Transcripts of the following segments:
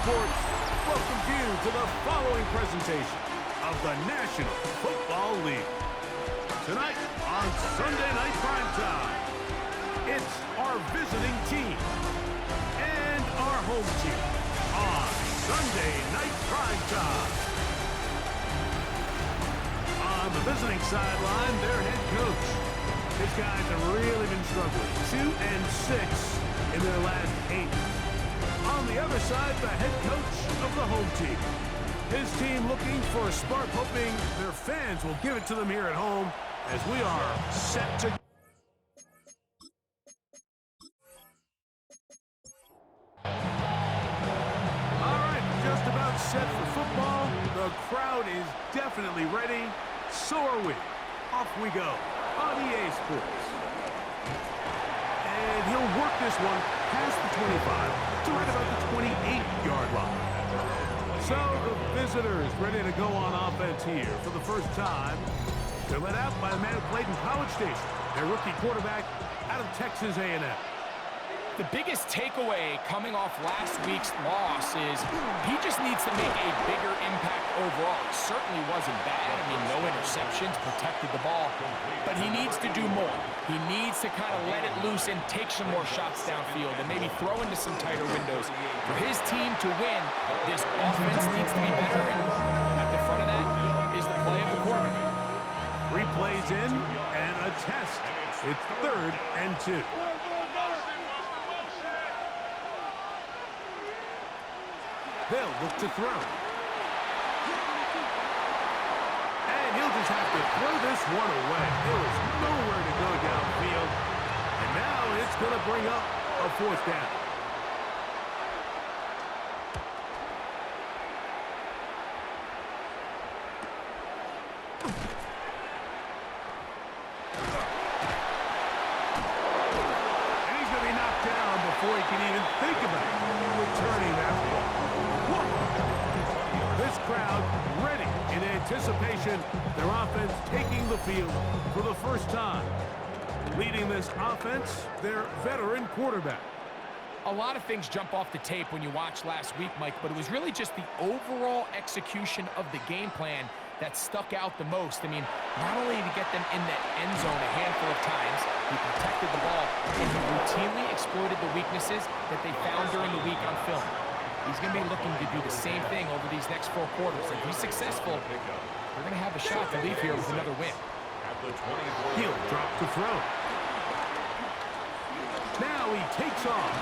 Sports welcomes you to the following presentation of the National Football League. Tonight on Sunday Night Primetime, it's our visiting team and our home team on Sunday Night Primetime. On the visiting sideline, their head coach. His guys have really been struggling. 2-6 in their last 8. On the other side, the head coach of the home team. His team looking for a spark, hoping their fans will give it to them here at home as we are set to... All right, just about set for football. The crowd is definitely ready. So are we. Off we go on EA Sports. And he'll work this one past the 25 to right about the 28-yard line. So the visitors ready to go on offense here for the first time. They're led out by a man who played in College Station, their rookie quarterback out of Texas A&M. The biggest takeaway coming off last week's loss is he just needs to make a bigger impact overall. It certainly wasn't bad. I mean, no interceptions, protected the ball. But he needs to do more. He needs to kind of let it loose and take some more shots downfield and maybe throw into some tighter windows. For his team to win, this offense needs to be better. And at the front of that is the play of the quarterback. 3 plays in and a test. It's 3rd and 2. They'll look to throw. And he'll just have to throw this one away. There is nowhere to go downfield. And now it's going to bring up a 4th down. And he's going to be knocked down before he can even think about returning that ball. This crowd ready in anticipation. Their offense taking the field for the first time. Leading this offense, their veteran quarterback. A lot of things jump off the tape when you watch last week, Mike, but it was really just the overall execution of the game plan that stuck out the most. I mean, not only did he get them in the end zone a handful of times, he protected the ball, and he routinely exploited the weaknesses that they found during the week on film. He's going to be looking to do the same thing over these next 4 quarters. If he's successful, they're going to have a shot to leave here with another win. He'll drop to throw. Now he takes off.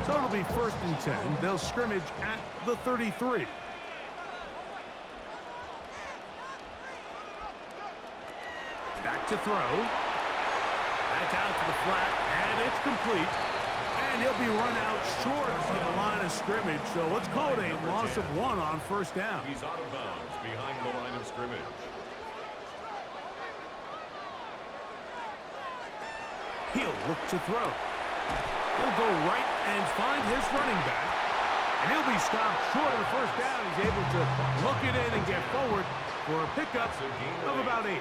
So it'll be 1st and 10. They'll scrimmage at the 33. Back to throw. That's out to the flat, and it's complete. And he'll be run out short of the line of scrimmage, so let's call it a loss of 1 on 1st down. He's out of bounds behind the line of scrimmage. He'll look to throw. He'll go right and find his running back. And he'll be stopped short of the 1st down. He's able to look it in and get forward for a pickup of about 8.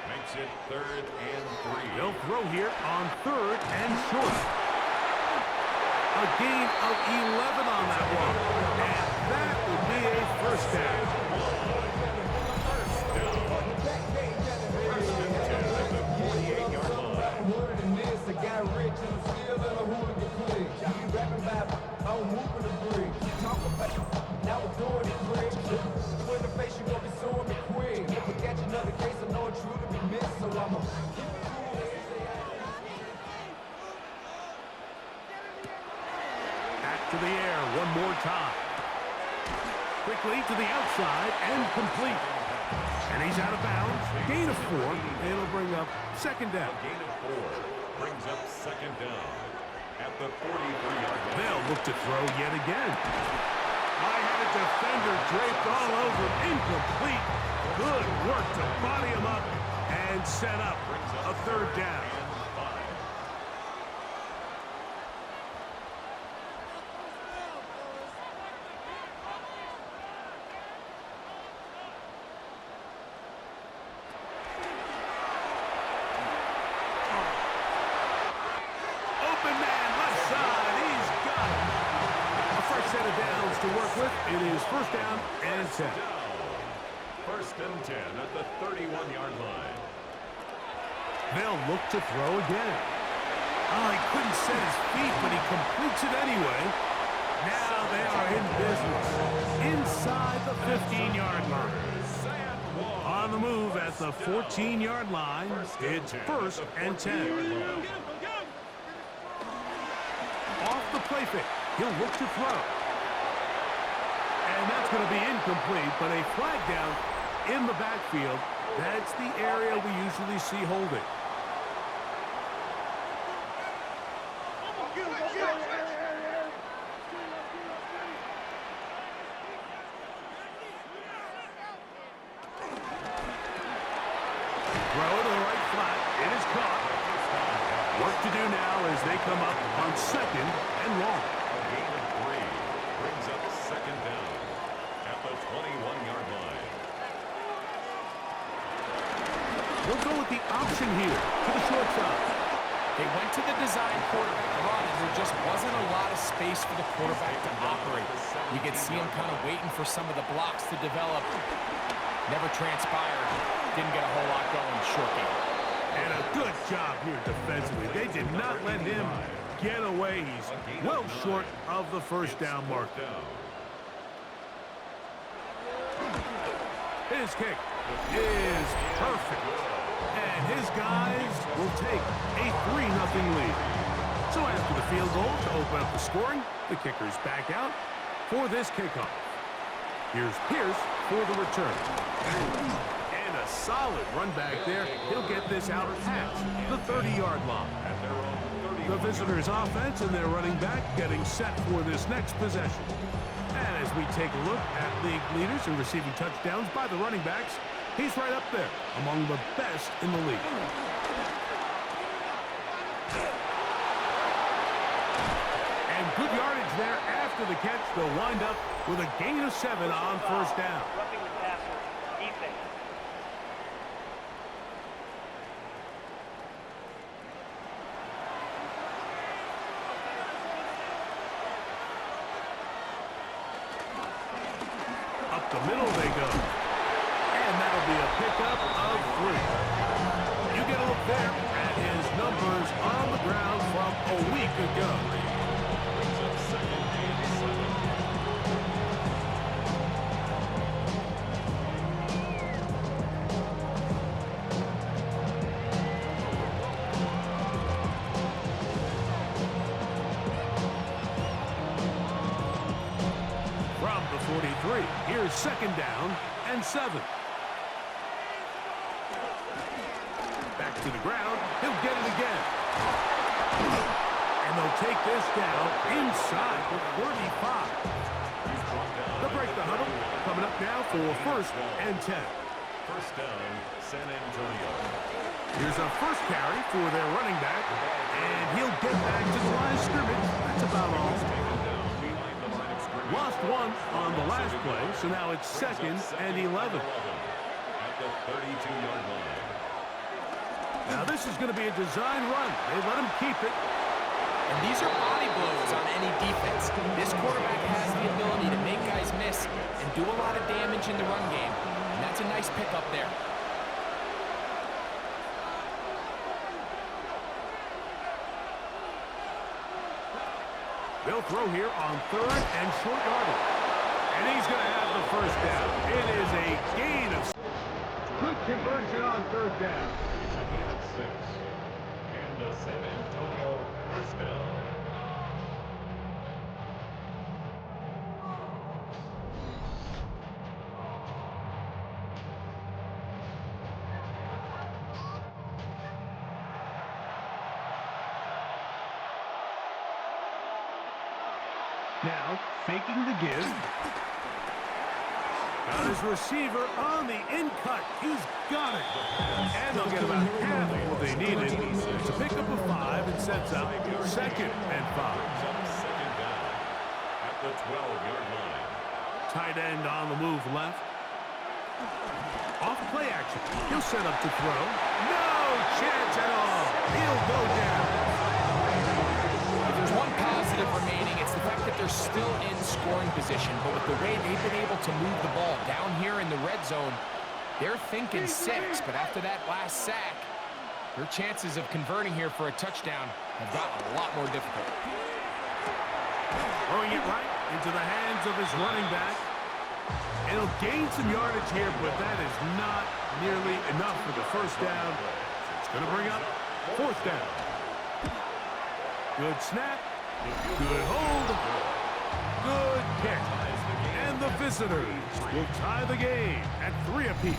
Makes it 3rd and 3. They'll throw here on 3rd and short. A gain of 11 on that one. And that would be a 1st down. To the air one more time. Quickly to the outside and complete. And he's out of bounds. Gain of 4. It'll bring up 2nd down. Gain of 4 brings up 2nd down at the 43-yard line. They'll look to throw yet again. I had a defender draped all over. Incomplete. Good work to body him up and set up a 3rd down. first down and 10. First and 10 at the 31-yard line. They'll look to throw again. Oh, he couldn't set his feet, but he completes it anyway. Now they are in business inside the 15-yard line. On the move at the 14-yard line, it's first and 10. Off the play fake, he'll look to throw. And that's going to be incomplete, but a flag down in the backfield. That's the area we usually see holding. Throw to the right flat. It is caught. Work to do now as they come up on second and long. A gain of 3 brings up second down at the 21-yard line. We'll go with the option here to the short side. They went to the design quarterback run, and there just wasn't a lot of space for the quarterback to operate. You could see him kind of waiting for some of the blocks to develop. Never transpired. Didn't get a whole lot going short game. And a good job here defensively. They did not let him get away. He's well short of the first down mark. His kick is perfect. And his guys will take a 3-0 lead. So after the field goal to open up the scoring, the kicker's back out for this kickoff. Here's Pierce for the return. And a solid run back there. He'll get this out past the 30-yard line. The visitors' offense and their running back getting set for this next possession. And as we take a look at league leaders in receiving touchdowns by the running backs, he's right up there among the best in the league. And good yardage there after the catch. They'll wind up with a gain of 7 on first down. Roughing the passer, defense. Up the middle they go. And that'll be a pickup of 3. You get a look there at his numbers on the ground from a week ago. From the 43, here's second down and 7. Back to the ground. He'll get it again. And they'll take this down inside the 35. They'll break the huddle. Coming up now for first and 10. First down, San Antonio. Here's a first carry for their running back. And he'll get back to the line of scrimmage. That's about all. Lost 1 on the last play, so now it's second and 11. At the 32-yard line. Now this is going to be a design run. They let him keep it. And these are body blows on any defense. This quarterback has the ability to make guys miss and do a lot of damage in the run game. And that's a nice pickup there. They'll throw here on third and short yardage. And he's going to have the first down. It is a gain of 6. Good conversion on third down. A gain of 6. And the San Antonio first down. Now, faking the give. Got his receiver on the in-cut. He's got it. And they'll get about half of what they needed. It's a pickup of 5 and sets up second and 5. Second down at the 12-yard line. Tight end on the move left. Off play action. He'll set up to throw. No chance at all. He'll go down. If There's one positive remaining. It's the fact that they're still in scoring position, but with the way they've been able to move the ball down here in the red zone, they're thinking 6, but after that last sack, their chances of converting here for a touchdown have gotten a lot more difficult. Throwing it right into the hands of his running back. It'll gain some yardage here, but that is not nearly enough for the first down. It's going to bring up 4th down. Good snap. Good hold. Good kick. And the visitors will tie the game at 3 apiece.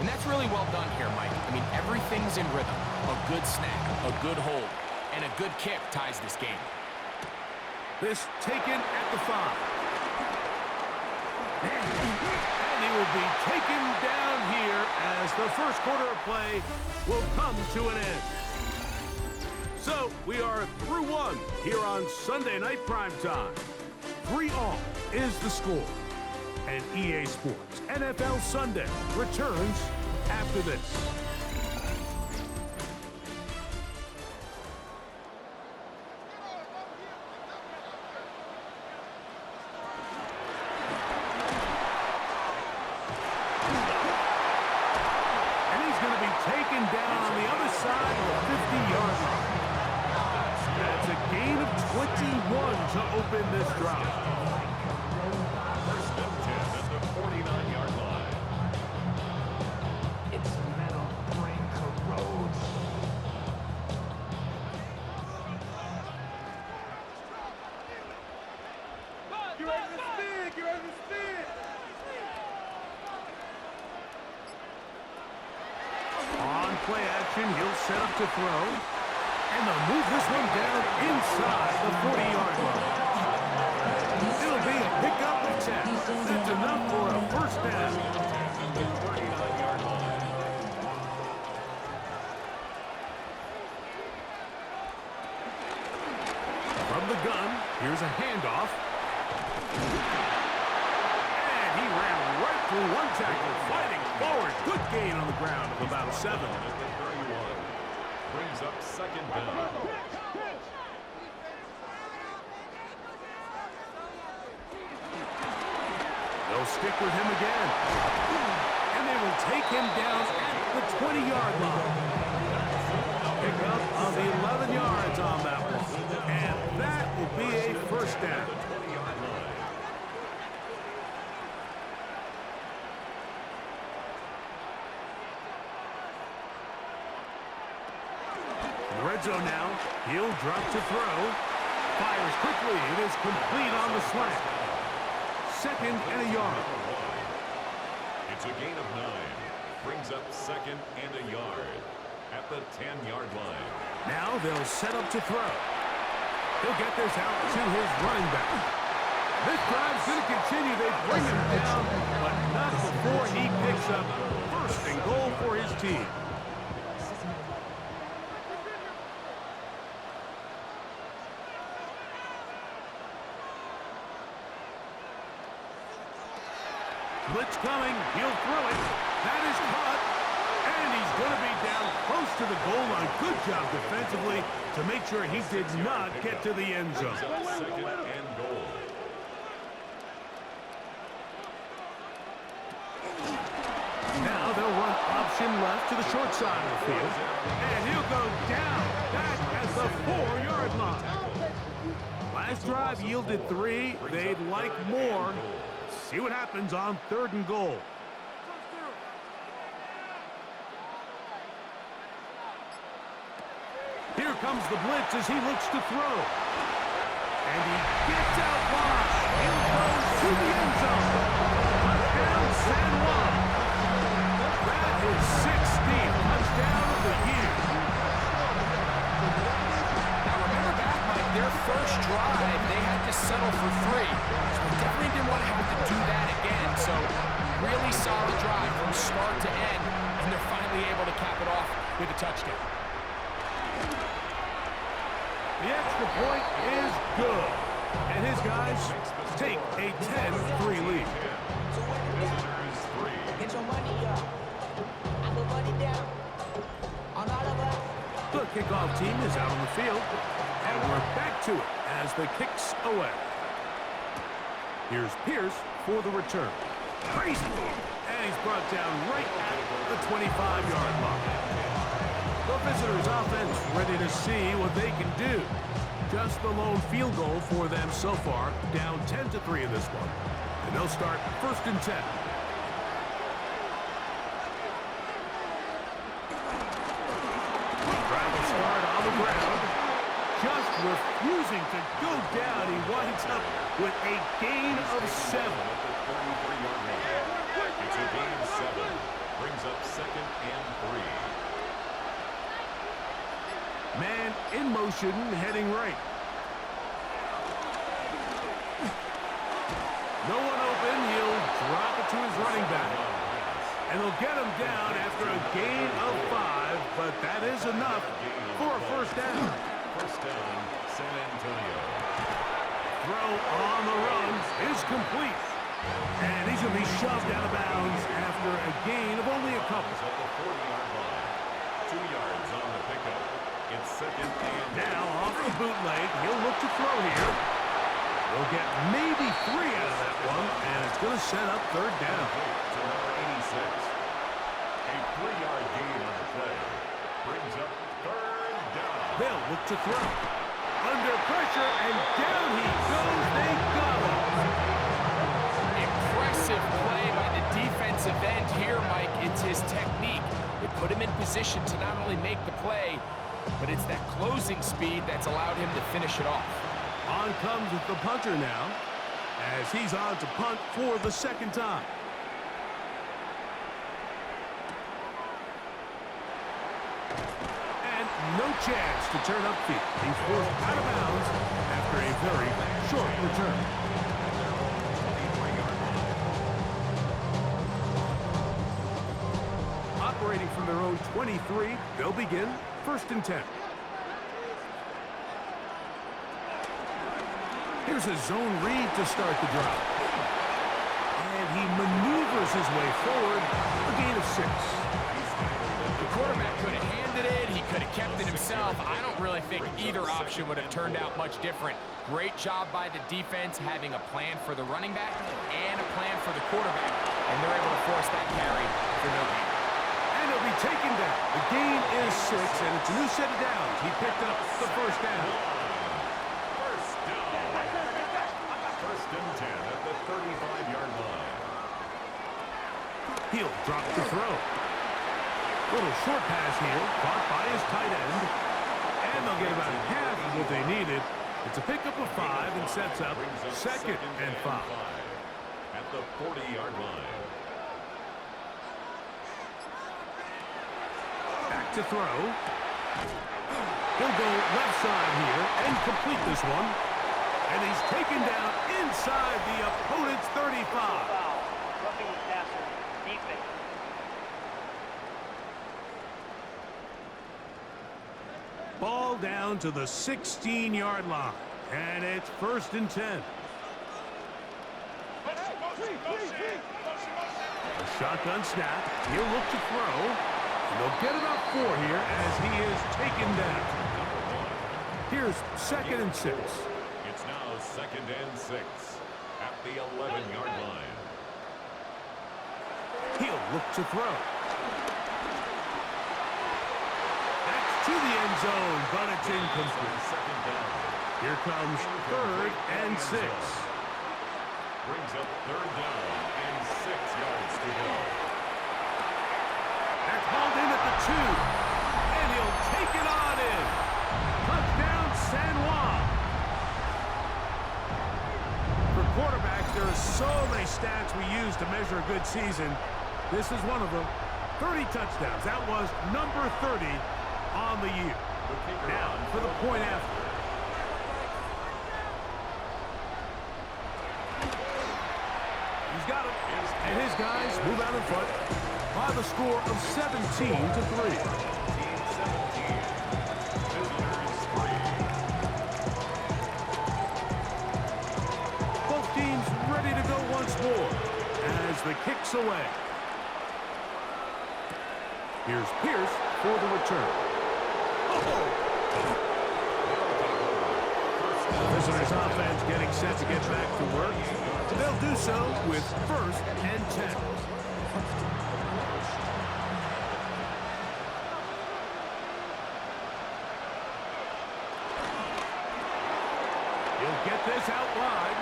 And that's really well done here, Mike. I mean, everything's in rhythm. A good snap, a good hold, and a good kick ties this game. This taken at the 5. And he will be taken down here as the first quarter of play will come to an end. So we are through 1 here on Sunday Night Primetime. 3-all is the score. And EA Sports NFL Sunday returns after this. And he's going to be taken down on the other side of the 50-yard line. That's a gain of 21 to open this drive. First and 10 at the 49-yard line. Its metal brain corrodes. Get ready to spin! Get ready to spin! On play action, he'll set up to throw. And they'll move this one down inside the 40-yard line. It'll be a pickup of 10. That's enough for a first down. From the gun, here's a handoff. And he ran right through one tackle, fighting forward. Good gain on the ground of about 7. Brings up 2nd down. They'll stick with him again. And they will take him down at the 20-yard line. Pick up of 11 yards on that one. And that will be a first down. Red zone now. He'll drop to throw. Fires quickly. It is complete on the slant. 2nd and a yard. It's a gain of 9. Brings up 2nd and a yard at the 10-yard line. Now they'll set up to throw. He'll get this out to his running back. This drive's going to continue. They bring him down, but not before he picks up 1st and goal for his team. Blitz coming. He'll throw it. That is caught. And he's going to be down close to the goal line. Good job defensively to make sure he did not get to the end zone. 2nd and goal. Now they'll run option left to the short side of the field. And he'll go down back at the 4-yard line. Last drive yielded 3. They'd like more. See what happens on 3rd and goal. Here comes the blitz as he looks to throw. And he gets out wide. He'll go to the end zone. Touchdown, San Juan. That is 16th touchdown of the year. Now remember back, Mike, their first drive, they had to settle for 3. So they definitely didn't want to have to do that again. So really solid drive from start to end, and they're finally able to cap it off with a touchdown. The extra point is good. And his guys take a 10-3 lead. Get your money up. I put money down on all of us. The kickoff team is out on the field. And we're back to it as the kick's away. Here's Pierce for the return. Crazy. And he's brought down right at the 25-yard line. The visitors' offense ready to see what they can do. Just the lone field goal for them so far, down 10-3 in this one. And they'll start 1st and 10. Trying to start on the ground. Just refusing to go down. He winds up with a gain of 7. It's a gain of 7. Brings up 2nd and 3. Man in motion, heading right. No one open. He'll drop it to his running back. And they'll get him down after a gain of 5, but that is enough for a 1st down. 1st down, San Antonio. Throw on the run is complete. And he's going to be shoved out of bounds after a gain of only a couple. At the 40-yard line. 2 yards on the pickup. It's 2nd and now off the bootleg. He'll look to throw here. He'll get maybe 3 out of that one, and it's going to set up 3rd down. to number 86. A 3-yard gain on the play. Brings up 3rd down. They'll look to throw. Under pressure, and down he goes. They got him. Impressive play by the defensive end here, Mike. It's his technique. It put him in position to not only make the play, but it's that closing speed that's allowed him to finish it off. On comes the punter now, as he's on to punt for the 2nd time. And no chance to turn upfield. He's forced out of bounds after a very short return. Operating from their own 23, they'll begin 1st and 10. Here's a zone read to start the drive. And he maneuvers his way forward, a gain of 6. The quarterback could have handed it. He could have kept it himself. I don't really think either option would have turned out much different. Great job by the defense having a plan for the running back and a plan for the quarterback. And they're able to force that carry for no gain. And he'll be taken down. The gain is 6, and it's a new set of downs. He picked up the 1st down. 1st and 10 at the 35-yard line. He'll drop the throw. Little short pass here, caught by his tight end. And they'll get about half of what they needed. It's a pickup of 5 and sets up 2nd and 5. At the 40-yard line. Back to throw. He'll go left side here and complete this one. And he's taken down inside the opponent's 35. Foul. Roughing the passer. Defense. Ball down to the 16-yard line. And it's 1st and 10. A shotgun snap. He'll look to throw. And they'll get about 4 here as he is taken down. Here's 2nd and 6. It's now 2nd and 6 at the 11-yard line. He'll look to throw. That's to the end zone, but it's incomplete. 2nd down. Here comes 3rd and 6. Brings up 3rd down and 6 yards to go. That's hauled in at the 2. And he'll take it on in. Touchdown, San Juan. For quarterbacks, there are so many stats we use to measure a good season. This is one of them. 30 touchdowns. That was number 30 on the year. Now, for the point after. He's got him. And his guys move out in front by the score of 17-3. Both teams ready to go once more as the kick's away. Here's Pierce for the return. Oh! Visitors offense getting set to get back to work. They'll do so with 1st and 10. He'll get this out wide.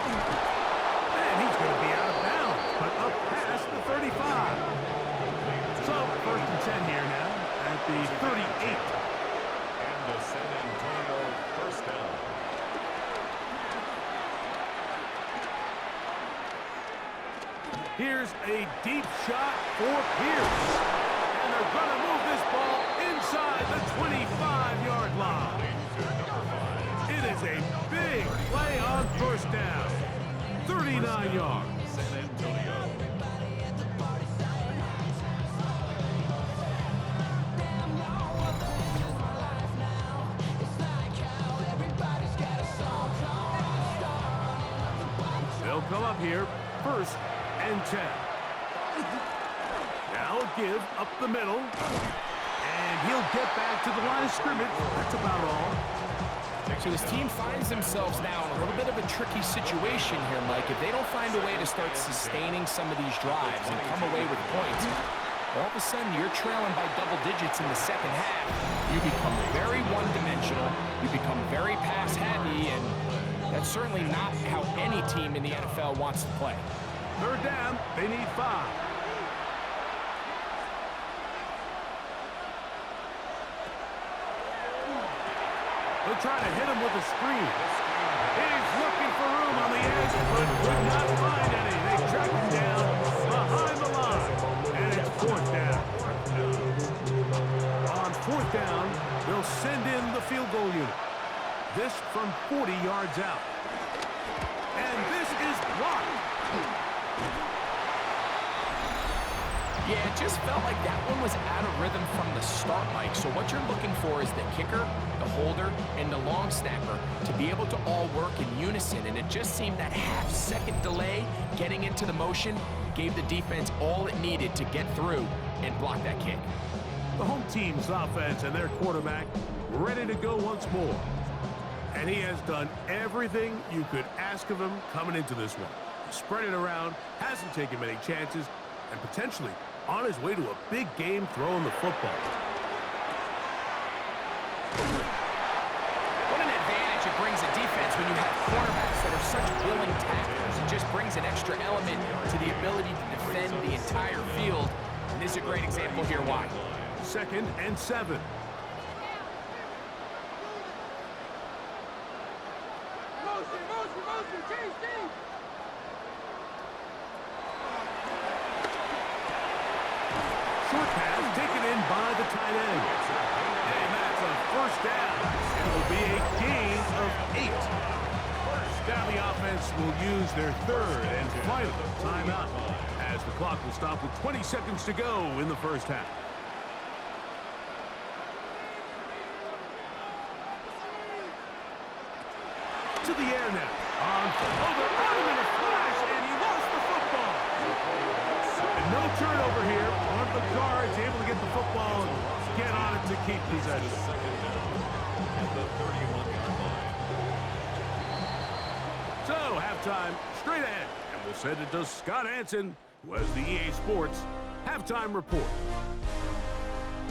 And he's going to be out of bounds, but up past the 35. So 1st and 10 here now at the 38. And the San Antonio 1st down. Here's a deep shot for Pierce. And they're going to move this ball inside the 25-yard line. It is a big play on 1st down. 39 yards. San Antonio. They'll come up here, 1st and 10. Now a give up the middle. And he'll get back to the line of scrimmage. That's about all. So his team finds themselves now in a little bit of a tricky situation here, Mike. If they don't find a way to start sustaining some of these drives and come away with points, all of a sudden you're trailing by double digits in the second half. You become very one-dimensional. You become very pass-heavy, and that's certainly not how any team in the NFL wants to play. 3rd down, they need 5. They'll try to hit him with a screen. He's looking for room on the edge, but could not find any. They track him down behind the line, and it's 4th down. On 4th down, they'll send in the field goal unit. This from 40 yards out. And this is blocked. Yeah, it just felt like that one was out of rhythm from the start, Mike. So what you're looking for is the kicker, the holder, and the long snapper to be able to all work in unison. And it just seemed that half-second delay getting into the motion gave the defense all it needed to get through and block that kick. The home team's offense and their quarterback ready to go once more. And he has done everything you could ask of him coming into this one. Spread it around, hasn't taken many chances, and potentially on his way to a big game throwing the football. What an advantage it brings a defense when you have quarterbacks that are such willing tacklers. It just brings an extra element to the ability to defend the entire field. And this is a great example here why. 2nd and 7. Motion, change team. Short pass taken in by the tight end. And that's a 1st down. It'll be a gain of 8. Now the offense will use their 3rd and final timeout as the clock will stop with 20 seconds to go in the 1st half. To the air now. They're on him in a flash, and he lost the football. And no turnover here. One of the guards able to get the football and get on it to keep possession. 2nd down at the 31-yard line. So, halftime straight ahead. And we'll send it to Scott Hansen, who has the EA Sports Halftime Report.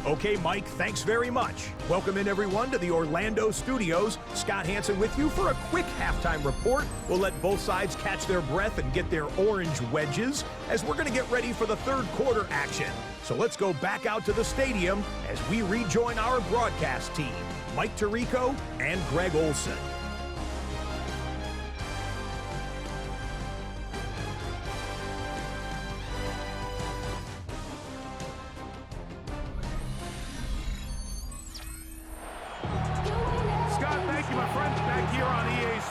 Okay, Mike, thanks very much. Welcome in, everyone, to the Orlando studios. Scott Hansen with you for a quick halftime report. We'll let both sides catch their breath and get their orange wedges as we're going to get ready for the 3rd quarter action. So let's go back out to the stadium as we rejoin our broadcast team, Mike Tirico and Greg Olson.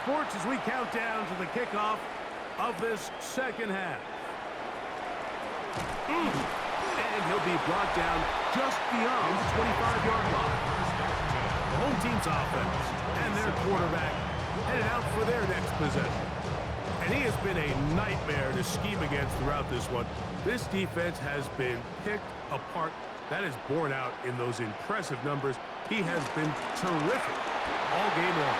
Sports as we count down to the kickoff of this 2nd half. And he'll be brought down just beyond the 25-yard line. The home team's offense and their quarterback headed out for their next possession. And he has been a nightmare to scheme against throughout this one. This defense has been picked apart. That is borne out in those impressive numbers. He has been terrific all game long.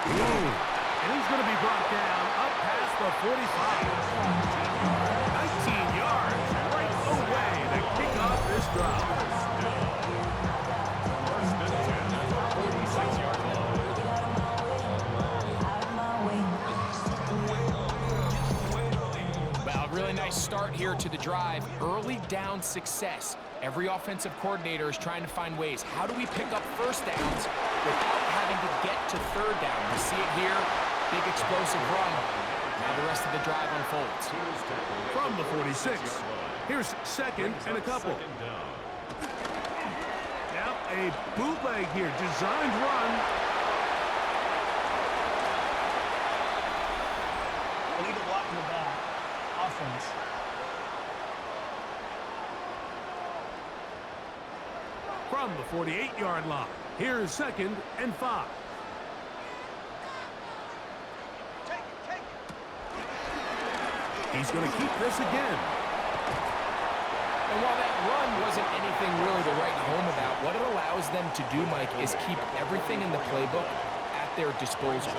And he's going to be brought down up past the 45. 19 yards right away to kick off this drive. First and 10 at the 46-yard line. Well, really nice start here to the drive. Early down success. Every offensive coordinator is trying to find ways. How do we pick up first downs without having to get to third down? We see it here. Big explosive run. Now the rest of the drive unfolds. From the 46. Here's second and a couple. Now a bootleg here. Designed run. I need to walk in the back. Offense. From the 48-yard line. Here's second and 5. He's going to keep this again. And while that run wasn't anything really to write home about, what it allows them to do, Mike, is keep everything in the playbook at their disposal.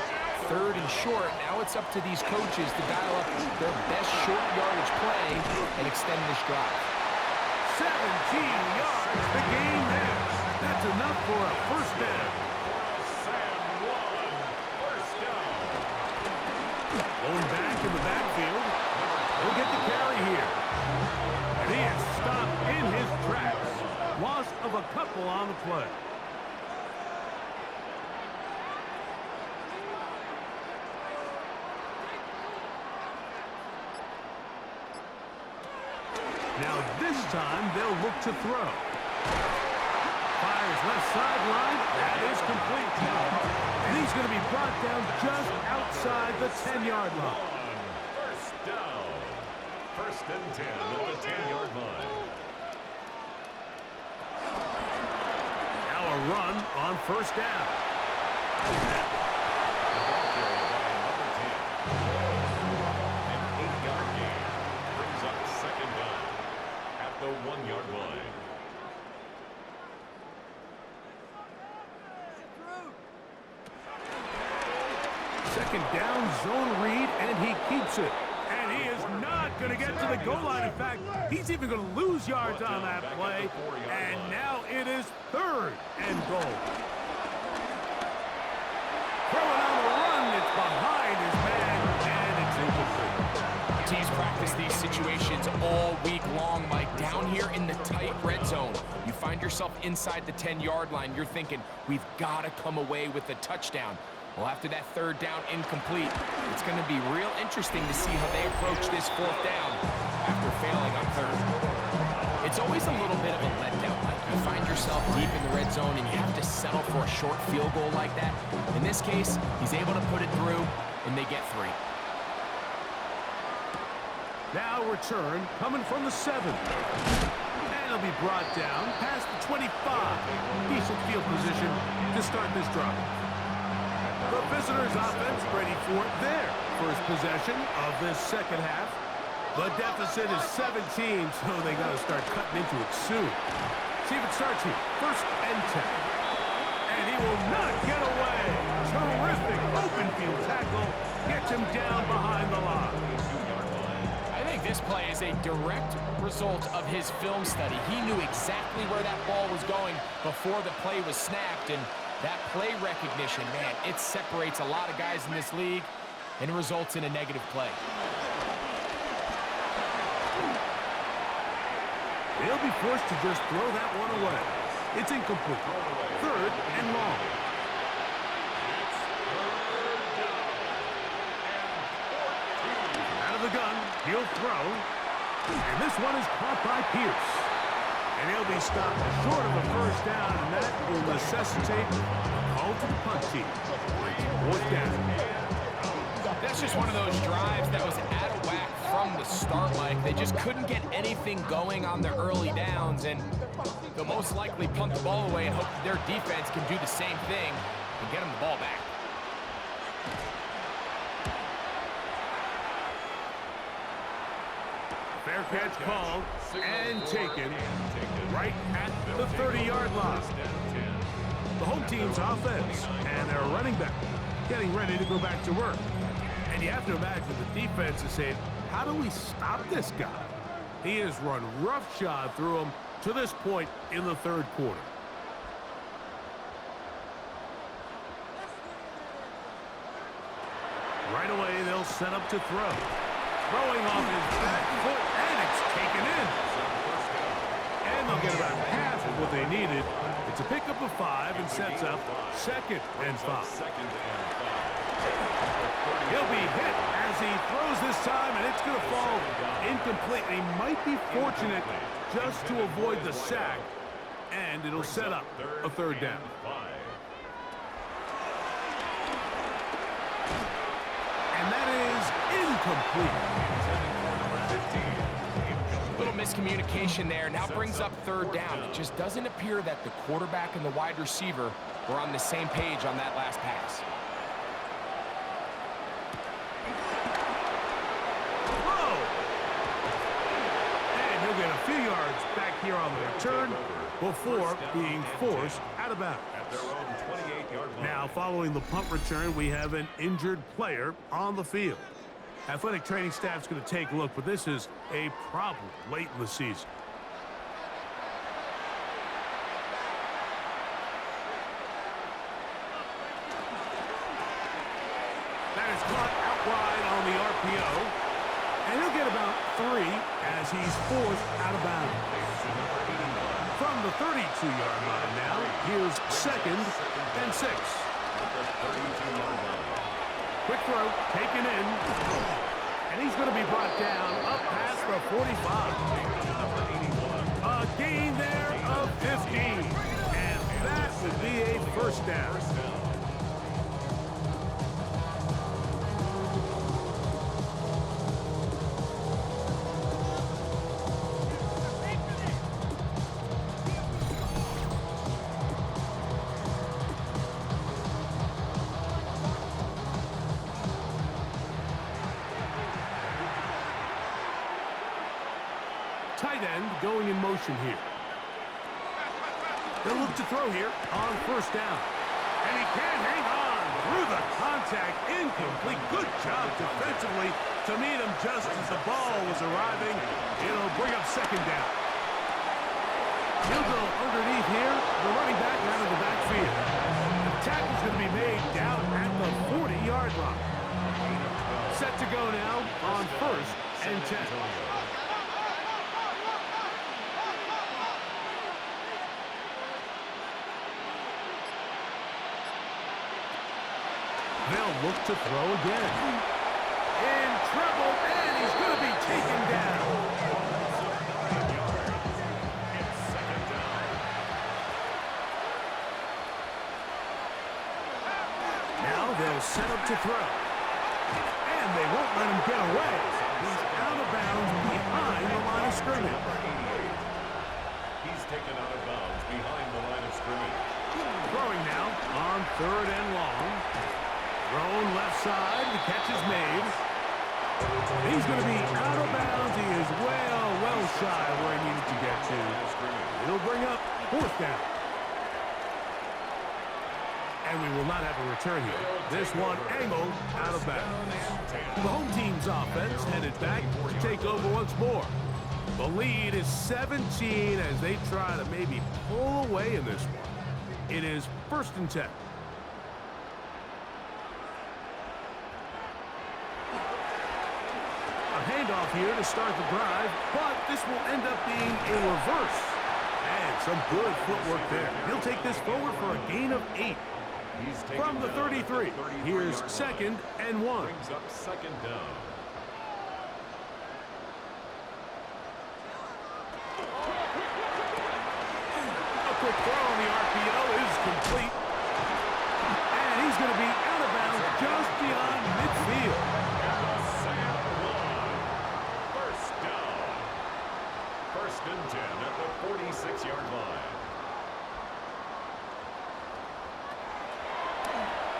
Third and short, now it's up to these coaches to dial up their best short yardage play and extend this drive. 17 yards, the game there. That's enough for a first down. First down. Going back in the backfield. He'll get the carry here. And he is stopped in his tracks. Loss of a couple on the play. Now this time they'll look to throw. Fires left sideline. That is complete. And he's going to be brought down just outside the 10-yard line. First down. First and 10 at the 10-yard line. Now a run on first down. An 8-yard gain brings up second down at the 1-yard line. Second down, zone read, and he keeps it. And he is not going to get to the goal line. In fact, he's even going to lose yards on that play. And now it is third and goal. Throwing on the run, it's behind his man, and it's incomplete. Teams practice these situations all week long, Mike. Down here in the tight red zone, you find yourself inside the 10-yard line. You're thinking, we've got to come away with a touchdown. Well, after that third down incomplete, it's going to be real interesting to see how they approach this fourth down after failing on third. It's always a little bit of a letdown. Like you find yourself deep in the red zone and you have to settle for a short field goal like that. In this case, he's able to put it through, and they get 3. Now return coming from the 7. And he'll be brought down past the 25. Decent field position to start this drive. The visitors' offense ready for their first possession of this second half. The deficit is 17, so they got to start cutting into it soon. See if it starts here. First and 10. And he will not get away. Terrific open field tackle. Gets him down behind the line. I think this play is a direct result of his film study. He knew exactly where that ball was going before the play was snapped, and that play recognition, man, it separates a lot of guys in this league and results in a negative play. They'll be forced to just throw that one away. It's incomplete. Third and long. Out of the gun, he'll throw. And this one is caught by Pierce. And he'll be stopped short of a first down, and that will necessitate a call to the punt team. It's fourth down. That's just one of those drives that was out of whack from the start, Mike. They just couldn't get anything going on the early downs, and they'll most likely punt the ball away and hope that their defense can do the same thing and get them the ball back. Fair catch called and taken right at the 30-yard line. The home team's offense and their running back getting ready to go back to work. And you have to imagine the defense is saying, how do we stop this guy? He has run roughshod through him to this point in the third quarter. Right away, they'll set up to throw. Throwing off his back foot, and it's taken in. And they'll get about half of what they needed. It's a pickup of 5 and sets up 2nd and 5. He'll be hit as he throws this time, and it's going to fall incomplete. And he might be fortunate just to avoid the sack, and it'll set up a 3rd down. And that is incomplete. Little miscommunication there. Now brings up 3rd down. It just doesn't appear that the quarterback and the wide receiver were on the same page on that last pass. Whoa! And he'll get a few yards back here on the return before being forced out of bounds. Now, following the punt return, we have an injured player on the field. Athletic training staff's going to take a look, but this is a problem late in the season. That is caught out wide on the RPO, and he'll get about 3 as he's forced out of bounds. From the 32-yard line now, here's 2nd and 6. Quick throw, taken in, and he's going to be brought down up past the 45. A gain there of 15, and that would be a 1st down. Tight end going in motion here. They'll look to throw here on 1st down. And he can't hang on through the contact. Incomplete. Good job defensively to meet him just as the ball was arriving. It'll bring up 2nd down. He'll go underneath here. The running back out of the backfield. The tackle's going to be made down at the 40-yard line. Set to go now on 1st and 10. They'll look to throw again. In trouble, and he's going to be taken down. Now they'll set up to throw. And they won't let him get away. He's out of bounds behind the line of scrimmage. He's taken out of bounds behind the line of scrimmage. Throwing now on 3rd and long. Thrown left side, the catch is made. He's going to be out of bounds. He is well shy of where he needed to get to. It'll bring up 4th down. And we will not have a return here. This one angled out of bounds. The home team's offense headed back to take over once more. The lead is 17 as they try to maybe pull away in this one. It is 1st and 10. Handoff here to start the drive, but this will end up being a reverse. And some good footwork there. He'll take this forward for a gain of 8. From the 33, here's 2nd and 1. Brings up 2nd down. A quick throw on the RPO is complete. And he's going to be out of bounds just beyond midfield. And 10 at the 46-yard line.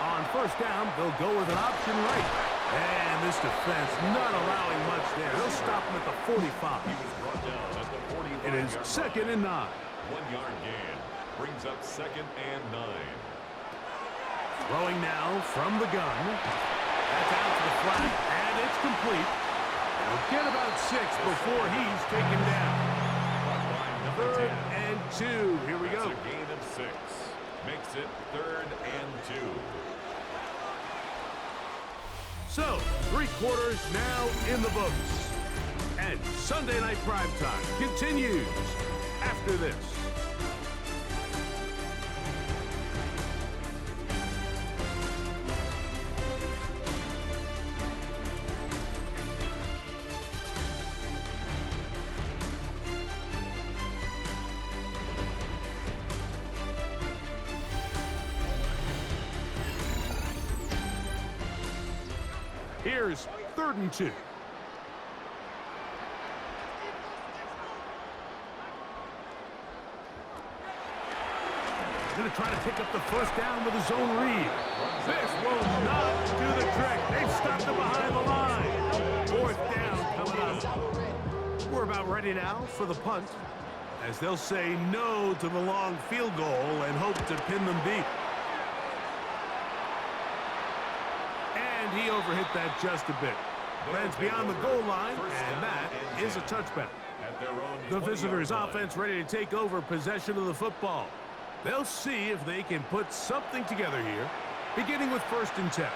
On 1st down, they'll go with an option right. And this defense not allowing much there. They'll stop him at the 45. He was brought down at the 45. It is 2nd and 9. 1-yard gain brings up 2nd and 9. Throwing now from the gun. That's out to the flat, and it's complete. He'll get about 6 before he's taken down. 3rd and 2. Here we go. It's a gain of 6. Makes it 3rd and 2. So, 3 quarters now in the books. And Sunday Night Primetime continues after this. Here's 3rd and 2. Going to try to pick up the first down with his own read. This will not do the trick. They've stopped him behind the line. 4th down coming up. We're about ready now for the punt, as they'll say no to the long field goal and hope to pin them deep. And he overhit that just a bit. Lands beyond the goal line, and that is a touchback. The visitors' offense ready to take over possession of the football. They'll see if they can put something together here, beginning with 1st and 10.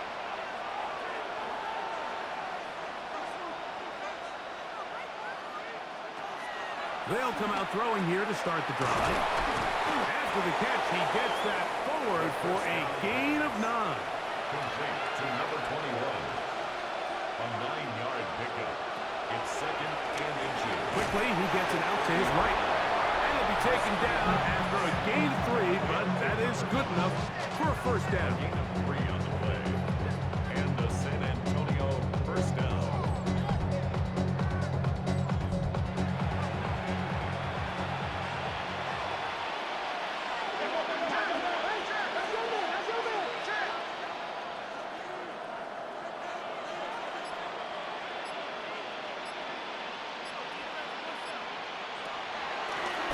They'll come out throwing here to start the drive. After the catch, he gets that forward for a gain of 9. Complete to number 21. A 9-yard pickup. It's 2nd and inches. Quickly, he gets it out to his right. And he'll be taken down after a gain of 3, but that is good enough for a first down. Gain of 3 on the play. And the San Antonio first down.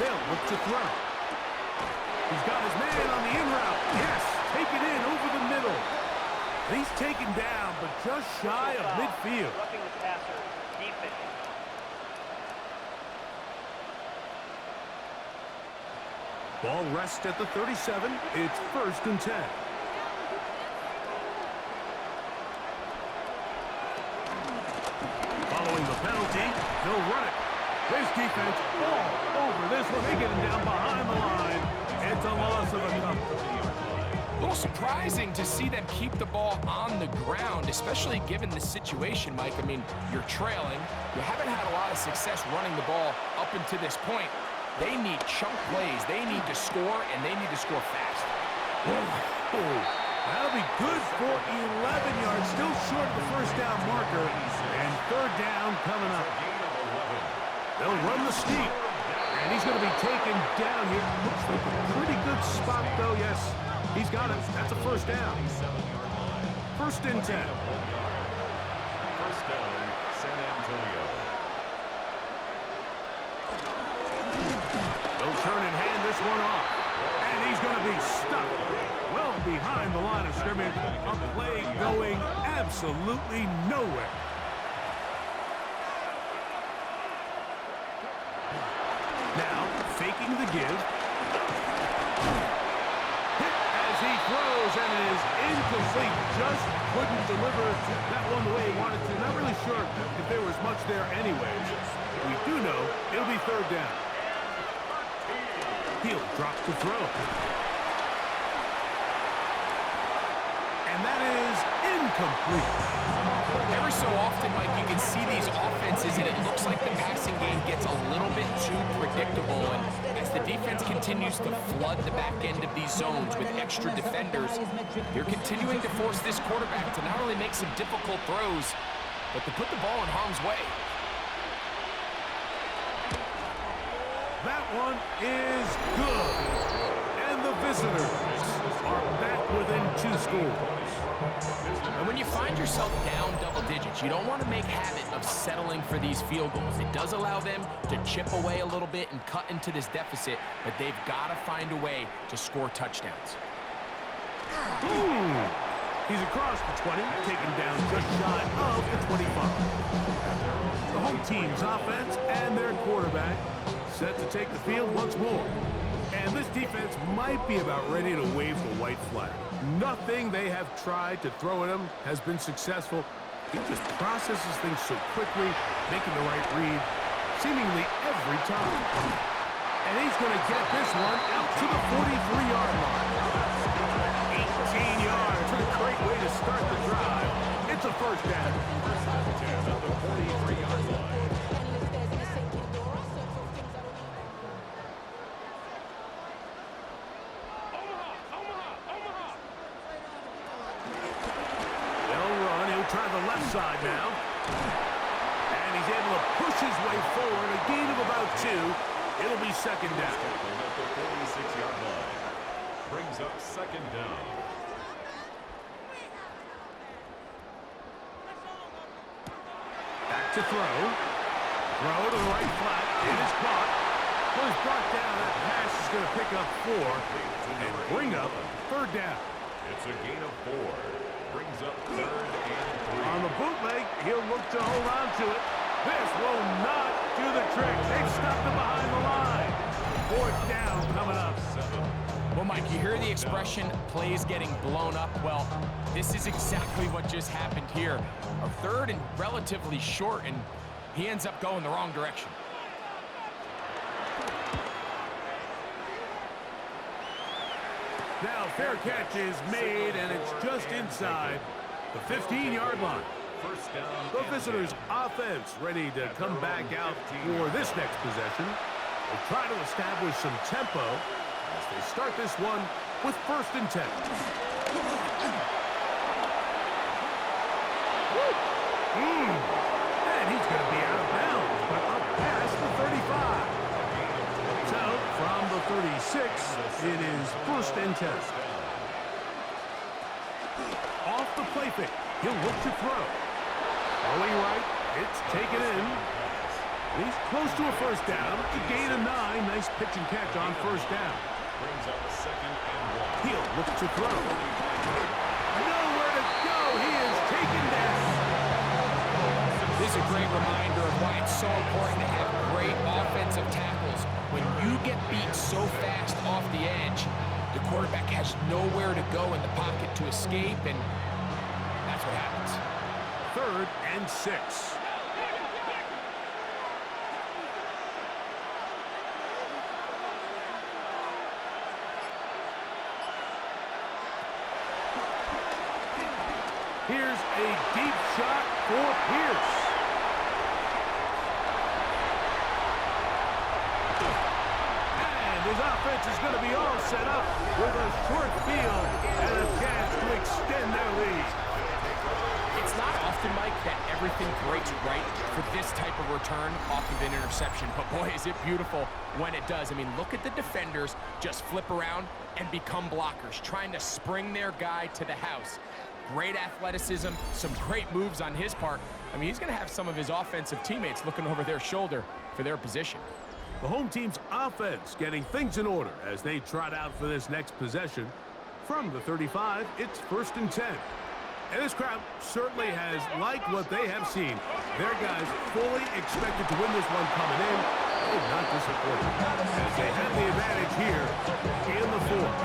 They'll look to throw. He's got his man on the in route. Yes, take it in over the middle. He's taken down, but just shy of midfield. Roughing the passer, defense. Ball rests at the 37. It's 1st and 10. Following the penalty, they'll run it. This defense all over this one. They get him down behind the line. It's a loss of a couple. A little surprising to see them keep the ball on the ground, especially given the situation, Mike. I mean, you're trailing. You haven't had a lot of success running the ball up until this point. They need chunk plays. They need to score, and they need to score fast. That'll be good for 11 yards. Still short of the first down marker. And 3rd down coming up. They'll run the sneak. And he's going to be taken down here. Looks like a pretty good spot, though. Yes, he's got it. That's a first down. 1st and 10. First down, San Antonio. They'll turn and hand this one off. And he's going to be stuck well behind the line of scrimmage. A play going absolutely nowhere. Now, faking the give. Hit as he throws, and it is incomplete. Just couldn't deliver that one the way he wanted to. Not really sure if there was much there anyways. We do know it'll be 3rd down. He'll drop to throw. And that is incomplete. Every so often, Mike, you can see these offenses, and it looks like the passing game gets a little bit too predictable. And as the defense continues to flood the back end of these zones with extra defenders, you're continuing to force this quarterback to not only make some difficult throws, but to put the ball in harm's way. That one is good. And the visitors are back within 2 scores. And when you find yourself down double digits, you don't want to make habit of settling for these field goals. It does allow them to chip away a little bit and cut into this deficit, but they've got to find a way to score touchdowns. He's across the 20, taken down just shy of the 25. The home team's offense and their quarterback set to take the field once more. And this defense might be about ready to wave the white flag. Nothing they have tried to throw at him has been successful. He just processes things so quickly, making the right read seemingly every time. And he's going to get this one out to the 43-yard line. 18 yards. A great way to start the drive. It's a first down. First and 10 at the 43-yard line. They'll run. He'll try the left side now. And he's able to push his way forward. A gain of about 2. It'll be second down. At the 46-yard line. Brings up second down. Back to throw. Throw to the right flat. It is caught. When it's brought down, that pass is going to pick up 4 and bring up third down. It's a gain of 4. Brings up third and 3. On the bootleg, he'll look to hold on to it. This will not do the trick. They've stopped him behind the line. Fourth down coming up. Well, Mike, you hear the expression, plays getting blown up. Well, this is exactly what just happened here. A third and relatively short, and he ends up going the wrong direction. Now, fair catch is made, and it's just inside the 15-yard line. First down. The visitors' offense ready to come back out for this next possession. They'll try to establish some tempo as they start this one with first and 10. And he's going to be out of bounds, but up past the 35. So, from the 36, it is first and 10. Off the play fake, he'll look to throw. Throwing right, it's taken in. He's close to a first down. A gain of 9. Nice pitch and catch on first down. Brings up second and 1. He'll look to throw. Nowhere to go. He is taken down. This is a great reminder of why it's so important to have great offensive tackles. When you get beat so fast off the edge, the quarterback has nowhere to go in the pocket to escape, and that's what happens. Third and 6. Here's a deep shot for Pierce. And his offense is going to be all set up with a short field and a chance to extend their lead. It's not often, Mike, that everything breaks right for this type of return off of an interception, but boy, is it beautiful when it does. I mean, look at the defenders just flip around and become blockers, trying to spring their guy to the house. Great athleticism, some great moves on his part. I mean, he's going to have some of his offensive teammates looking over their shoulder for their position. The home team's offense getting things in order as they trot out for this next possession. From the 35, it's first and 10. And this crowd certainly has liked what they have seen. Their guys fully expected to win this one coming in. Oh, not disappointed, as they have the advantage here in the fourth.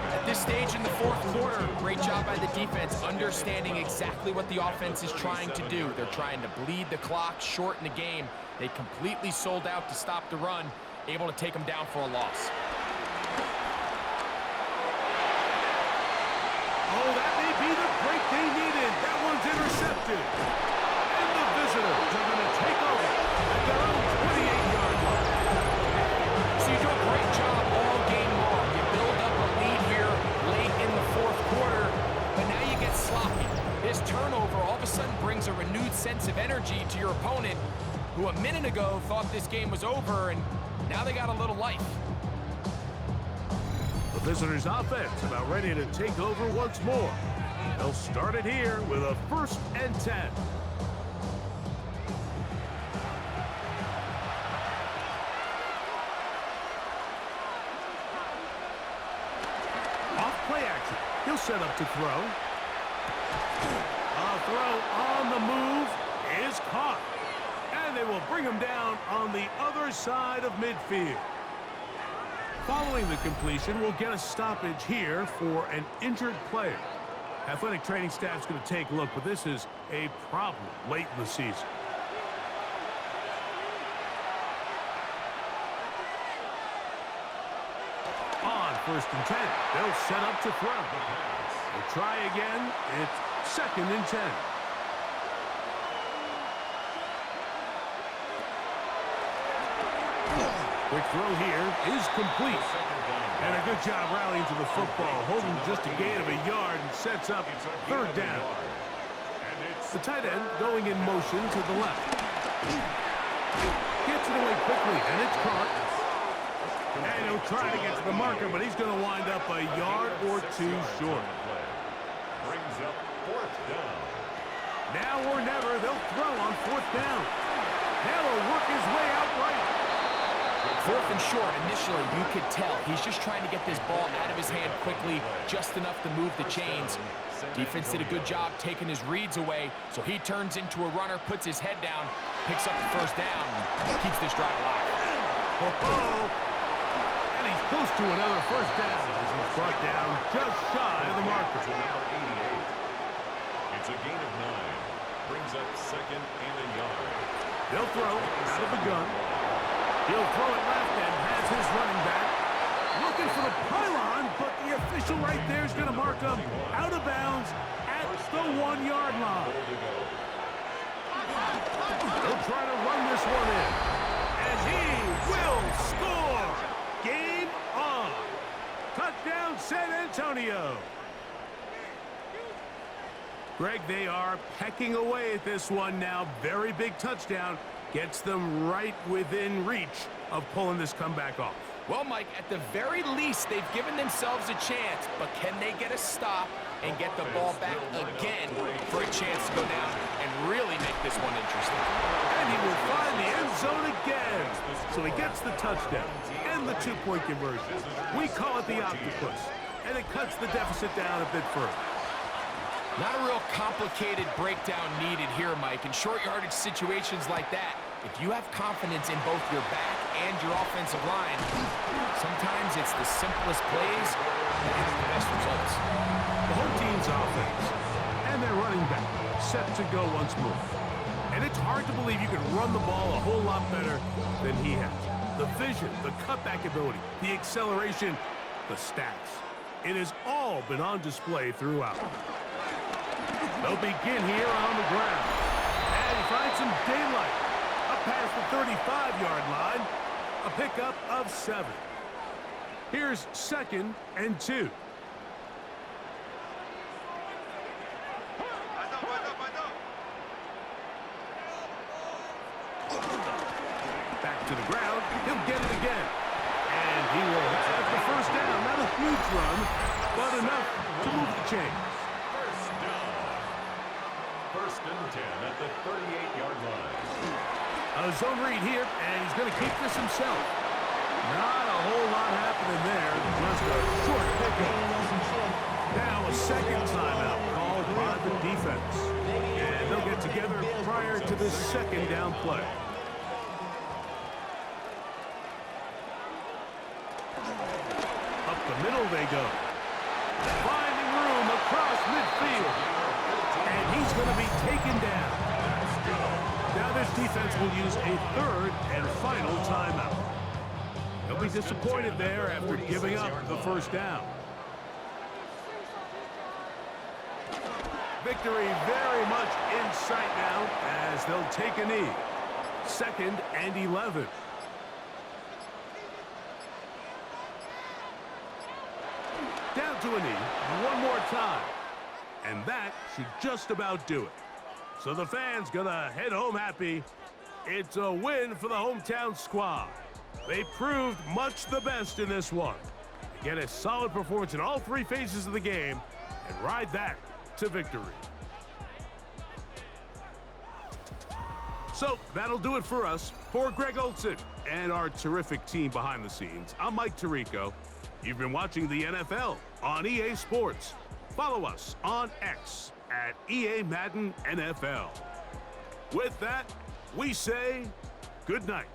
At this stage in the fourth quarter, great job by the defense, understanding exactly what the offense is trying to do. They're trying to bleed the clock, shorten the game. They completely sold out to stop the run, able to take them down for a loss. Oh, that may be the break they needed. That one's intercepted. And the visitors are going to take over at their own 28-yard line. So you do a great job all game long. You build up a lead here late in the fourth quarter, but now you get sloppy. This turnover all of a sudden brings a renewed sense of energy to your opponent, who a minute ago thought this game was over, and now they got a little life. The visitors' offense about ready to take over once more. They'll start it here with a first and 10. Off play play action. He'll set up to throw. A throw on the move is caught. And they will bring him down on the other side of midfield. Following the completion, we'll get a stoppage here for an injured player. Athletic training staff's going to take a look, but this is a problem late in the season. On 1st and 10, they'll set up to throw. They'll try again. It's 2nd and 10. Quick throw here is complete. And a good job rallying to the football, holding just a gain of a yard and sets up 3rd down. The tight end going in motion to the left. Gets it away quickly, and it's caught. And he'll try to get to the marker, but he's going to wind up a yard or 2 short. Brings up 4th down. Now or never, they'll throw on 4th down. Now he'll work his way out right. 4th and short. Initially, you could tell he's just trying to get this ball out of his hand quickly, just enough to move the chains. Defense did a good job taking his reads away, so he turns into a runner, puts his head down, picks up the 1st down, and keeps this drive alive. And he's close to another 1st down as he's brought down just shy of the marker. It's a gain of 9. Brings up 2nd and a yard. They'll throw out of the gun. He'll throw it left and has his running back. Looking for the pylon, but the official right there is going to mark him out of bounds at the 1-yard line. He'll try to run this one in. And he will score. Game on. Touchdown, San Antonio. Greg, they are pecking away at this one now. Very big touchdown. Gets them right within reach of pulling this comeback off. Well, Mike, at the very least, they've given themselves a chance, but can they get a stop and get the ball back again for a chance to go down and really make this one interesting? And he will find the end zone again. So he gets the touchdown and the 2-point conversion. We call it the octopus, and it cuts the deficit down a bit further. Not a real complicated breakdown needed here, Mike. In short yardage situations like that, if you have confidence in both your back and your offensive line, sometimes it's the simplest plays that have the best results. The home team's offense and their running back set to go once more. And it's hard to believe you can run the ball a whole lot better than he has. The vision, the cutback ability, the acceleration, the stats. It has all been on display throughout. They'll begin here on the ground. And he finds some daylight. Up past the 35-yard line. A pickup of 7. Here's 2nd and 2. Back to the ground. He'll get it again. And he will have the 1st down. Not a huge run, but enough to move the chains. 1st and 10 at the 38-yard line. A zone read here, and he's going to keep this himself. Not a whole lot happening there. Just a short pickup. Now a 2nd timeout called by the defense. And they'll get together prior to this 2nd down play. Up the middle they go. Finding room across midfield. And he's going to be taken down. Now this defense will use a 3rd and final timeout. They'll be disappointed there after giving up the 1st down. Victory very much in sight now as they'll take a knee. 2nd and 11. Down to a knee one more time. And that should just about do it. So the fans gonna head home happy. It's a win for the hometown squad. They proved much the best in this one. Get a solid performance in all 3 phases of the game and ride that to victory. So that'll do it for us. For Greg Olson and our terrific team behind the scenes, I'm Mike Tirico. You've been watching the NFL on EA Sports. Follow us on X at EA Madden NFL. With that, we say good night.